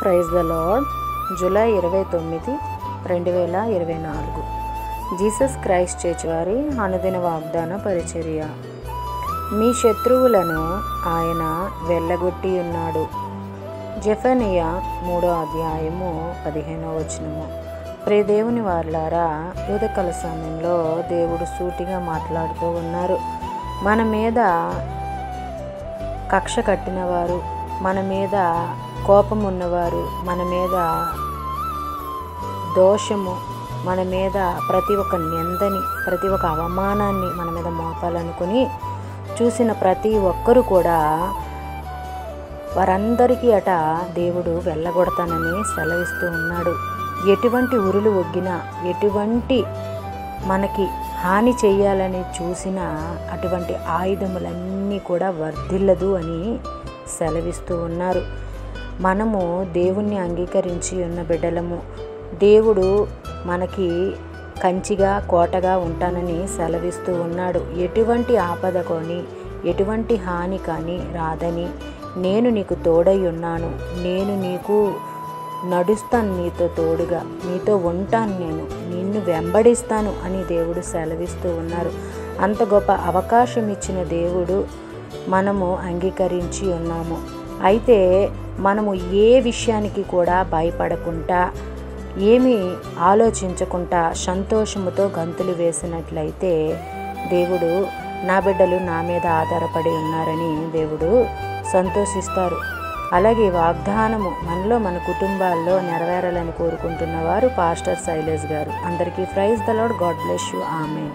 Praise the Lord. July 29, 2024 Jesus Christ church వారి అనుదిన వాగ్దాన పరిచర్య. మీ శత్రువులను ఆయన వెళ్ళగొట్టి ఉన్నాడు. జెఫనియా 3వ అధ్యాయము 15వ వచనము. ప్రియ దేవుని వారలారా, ఉదయకాల సమయంలో దేవుడు సూటిగా మాట్లాడుతూ ఉన్నారు. మన మీద కక్ష కట్టినవారు, మన మీద కోపం ఉన్నవారు, మన మీద దోషము, మన మీద ప్రతి ఒక్క నిందని, ప్రతి ఒక్క అవమానాన్ని మన మీద మోపాలనుకుని చూసిన ప్రతి ఒక్కరూ కూడా వారందరికీ దేవుడు వెళ్ళగొడతానని సెలవిస్తూ ఉన్నాడు. ఎటువంటి ఉరులు ఒగ్గినా, ఎటువంటి మనకి హాని చేయాలని చూసిన అటువంటి ఆయుధములన్నీ కూడా వర్ధిల్లదు అని సెలవిస్తూ ఉన్నారు. మనము దేవుణ్ణి అంగీకరించి ఉన్న బిడ్డలము. దేవుడు మనకి కంచిగా, కోటగా ఉంటానని సెలవిస్తూ ఉన్నాడు. ఎటువంటి ఆపద కొని, ఎటువంటి హాని కానీ రాదని, నేను నీకు తోడై ఉన్నాను, నేను నీకు నడుస్తాను, నీతో తోడుగా, నీతో ఉంటాను, నేను నిన్ను వెంబడిస్తాను అని దేవుడు సెలవిస్తూ ఉన్నారు. అంత గొప్ప అవకాశం ఇచ్చిన దేవుడు మనము అంగీకరించి ఉన్నాము. అయితే మనము ఏ విషయానికి కూడా భయపడకుండా, ఏమీ ఆలోచించకుండా సంతోషముతో గంతులు వేసినట్లయితే దేవుడు, నా బిడ్డలు నా మీద ఆధారపడి ఉన్నారని దేవుడు సంతోషిస్తారు. అలాగే వాగ్దానము మనలో, మన కుటుంబాల్లో నెరవేరాలని కోరుకుంటున్న వారు పాస్టర్ శైలేష్ గారు. అందరికీ praise the Lord. God bless you. Amen.